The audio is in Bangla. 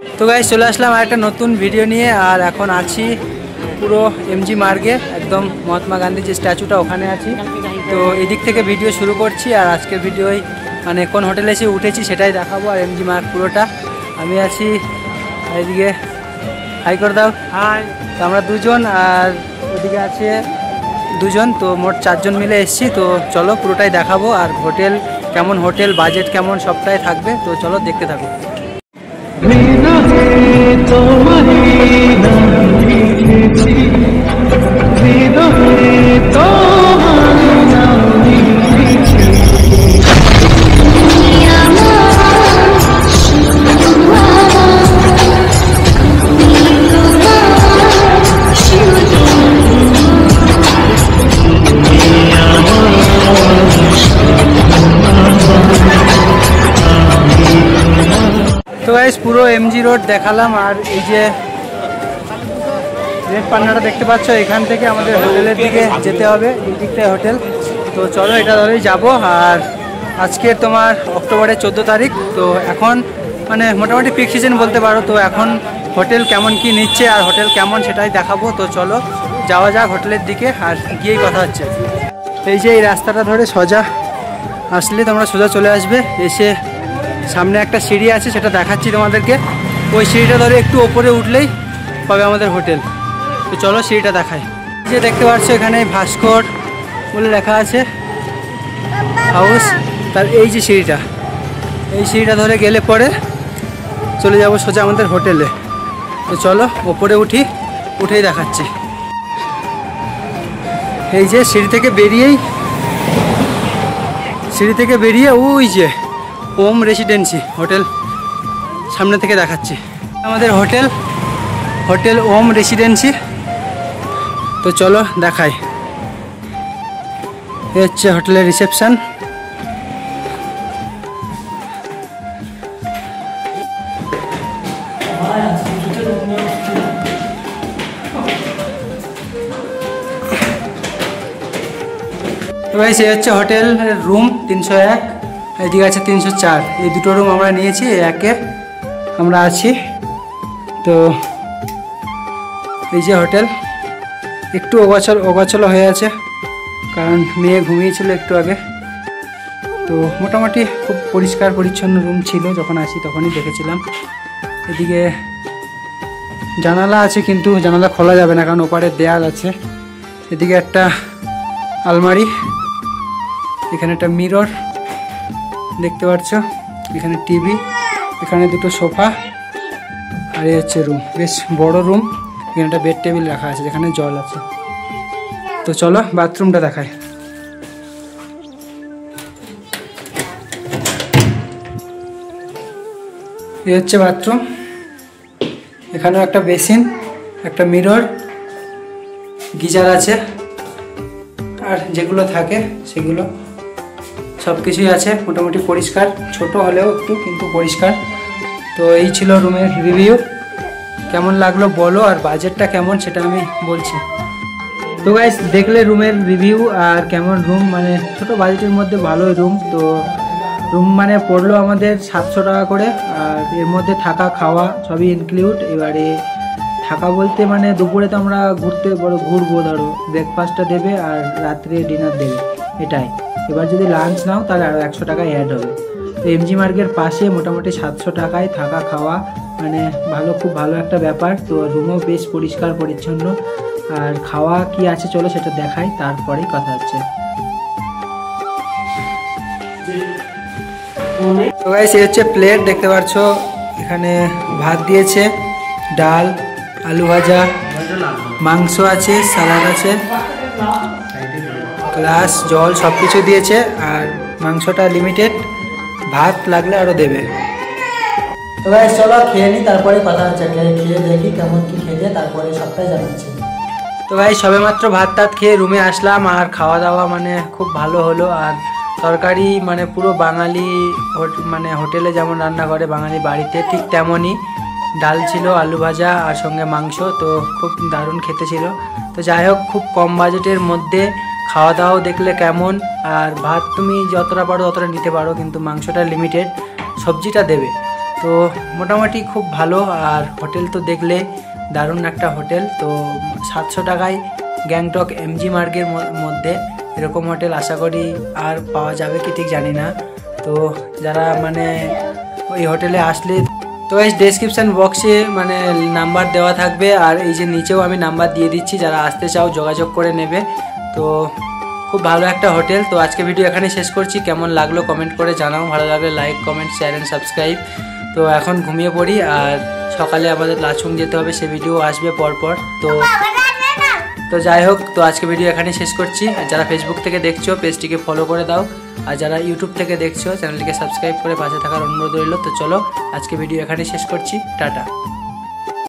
তো গাইস চলে আসলাম আর একটা নতুন ভিডিও নিয়ে। আর এখন আছি পুরো এমজি মার্গে, একদম মহাত্মা গান্ধী যে স্ট্যাচুটা ওখানে আছি। তো এদিক থেকে ভিডিও শুরু করছি। আর আজকের ভিডিওই মানে কোন হোটেলে এসে উঠেছি সেটাই দেখাবো। আর এমজি মার্গ পুরোটা আমি আছি। এদিকে হাই করে দাও। হাই। তো আমরা দুজন আর ওদিকে আছে দুজন, তো মোট 4 জন মিলে এসেছি। তো চলো পুরোটাই দেখাবো। আর হোটেল কেমন, হোটেল বাজেট কেমন সবটাই থাকবে। তো চলো দেখতে থাকো। তো গাইস পুরো এমজি রোড দেখালাম। আর এই যে রেড পান্নাটা দেখতে পাচ্ছ, এখান থেকে আমাদের হোটেলের দিকে যেতে হবে। এই দিকটায় হোটেল। তো চলো এটা ধরেই যাবো। আর আজকের তোমার অক্টোবরের 14 তারিখ। তো এখন মানে মোটামুটি পিক সিজন বলতে পারো। তো এখন হোটেল কেমন কি নিচ্ছে আর হোটেল কেমন সেটাই দেখাবো। তো চলো যাওয়া যাক হোটেলের দিকে। আর গিয়েই কথা হচ্ছে। এই যে এই রাস্তাটা ধরে সোজা আসলে তোমরা সোজা চলে আসবে। এসে সামনে একটা সিঁড়ি আছে, সেটা দেখাচ্ছি তোমাদেরকে। ওই সিঁড়িটা ধরে একটু ওপরে উঠলেই পাবে আমাদের হোটেল। তো চলো সিঁড়িটা দেখাই। যে দেখতে পাচ্ছ এখানে ভাস্কর বলে লেখা আছে হাউস। তার এই যে সিঁড়িটা, এই সিঁড়িটা ধরে গেলে পরে চলে যাব সোজা আমাদের হোটেলে। তো চলো ওপরে উঠেই দেখাচ্ছি। এই যে সিঁড়ি থেকে বেরিয়ে ওই যে ওম রেসিডেন্সি হোটেল সামনে থেকে দেখাচ্ছি। আমাদের হোটেল ওম রেসিডেন্সি। তো চলো দেখাই। এই হচ্ছে হোটেলের রিসেপশন। তো ভাই সে হচ্ছে হোটেলের রুম 301, এদিকে আছে 304। এই দুটো রুম আমরা নিয়েছি, একে আমরা আছি। তো এই যে হোটেল একটু অগোছালো হয়ে আছে, কারণ মেয়ে ঘুমিয়েছিল একটু আগে। তো মোটামুটি খুব পরিষ্কার পরিচ্ছন্ন রুম ছিল, যখন আসি তখনই দেখেছিলাম। এদিকে জানালা আছে, কিন্তু জানালা খোলা যাবে না কারণ ওপারে দেয়াল আছে। এদিকে একটা আলমারি, এখানে একটা মিরর দেখতে পাচ্ছ, এখানে টিভি, এখানে দুটো সোফা। আর এই হচ্ছে রুম, বেশ বড় রুম। এখানে একটা বেড টেবিল রাখা আছে যেখানে জল আছে। তো চলো বাথরুমটা দেখায়। এই হচ্ছে বাথরুম। এখানেও একটা বেসিন, একটা মিরর, গিজার আছে। আর যেগুলো থাকে সেগুলো সব কিছুই আছে, মোটামুটি পরিষ্কার, ছোট হলেও একটু কিন্তু পরিষ্কার। তো এই ছিল রুমের রিভিউ। কেমন লাগলো বলো, আর বাজেটটা কেমন সেটা আমি বলছি। তো গাইস দেখলে রুমের রিভিউ আর কেমন রুম, মানে ছোট বাজেটের মধ্যে ভালোই রুম। তো রুম মানে পড়লো আমাদের 700 টাকা করে। আর এর মধ্যে থাকা খাওয়া সবই ইনক্লুড। এবারে থাকা বলতে মানে দুপুরে তো আমরা ঘুরবো, ধরো ব্রেকফাস্টটা দেবে আর রাত্রে ডিনার দেবে, এটাই। এবার যদি লাঞ্চ নাও তাহলে আরও 100 টাকা অ্যাড হবে। তো এমজি মার্গের পাশে মোটামুটি 700 টাকায় থাকা খাওয়া, মানে খুব ভালো একটা ব্যাপার। তো রুমও বেশ পরিষ্কার পরিচ্ছন্ন। আর খাওয়া কি আছে চলো সেটা দেখাই, তারপরেই কথা হচ্ছে। তো গাইস এই হচ্ছে প্লেট, দেখতে পাচ্ছ এখানে ভাত দিয়েছে, ডাল, আলু ভাজা, মাংস আছে, সালাড আছে, গ্লাস জল সব কিছু দিয়েছে। আর মাংসটা লিমিটেড, ভাত লাগলে আরও দেবে। তো গাইস চলো খেয়ে নিই, তারপরে কথা হচ্ছে। খেয়ে দেখি কেমন কি খেতে, তারপরে সবটাই জানাচ্ছি। তো গাইস সবে মাত্র ভাত টাত খেয়ে রুমে আসলাম। আর খাওয়া দাওয়া মানে খুব ভালো হলো। আর তরকারি মানে পুরো বাঙালি মানে হোটেলে যেমন রান্না করে বাঙালি বাড়িতে, ঠিক তেমনই। ডাল ছিল, আলু ভাজা আর সঙ্গে মাংস। তো খুব দারুণ খেতে ছিল। তো যাই হোক, খুব কম বাজেটের মধ্যে খাওয়া দাওয়াও দেখলে কেমন। আর ভাত তুমি যতটা পারো ততটা নিতে পারো, কিন্তু মাংসটা লিমিটেড, সবজিটা দেবে। তো মোটামুটি খুব ভালো। আর হোটেল তো দেখলে দারুণ একটা হোটেল। তো 700 টাকায় গ্যাংটক এমজি মার্গের মধ্যে এরকম হোটেল আশা করি আর পাওয়া যাবে কি ঠিক জানি না। তো যারা মানে ওই হোটেলে আসলে তো এই ডেসক্রিপশান বক্সে মানে নাম্বার দেওয়া থাকবে, আর এই যে নিচেও আমি নাম্বার দিয়ে দিচ্ছি, যারা আসতে চাও যোগাযোগ করে নেবে। তো খুব ভালো একটা হোটেল। তো আজকে ভিডিও এখানে শেষ করছি। কেমন লাগলো কমেন্ট করে জানাও, ভালো লাগলে like comment share and subscribe. তো এখন ঘুমিয়ে পড়ি, আর সকালে আমাদের লাচুং যেতে হবে, সে ভিডিও আসবে পরপর। তো যাই হোক, তো আজকে ভিডিও এখানে শেষ করছি। আর যারা ফেসবুক থেকে দেখছো পেজটিকে ফলো করে দাও, আর যারা ইউটিউব থেকে দেখছো চ্যানেলটিকে সাবস্ক্রাইব করে পাশে থাকার অনুরোধ রইল। তো চলো আজকে ভিডিও এখানে শেষ করছি, টাটা।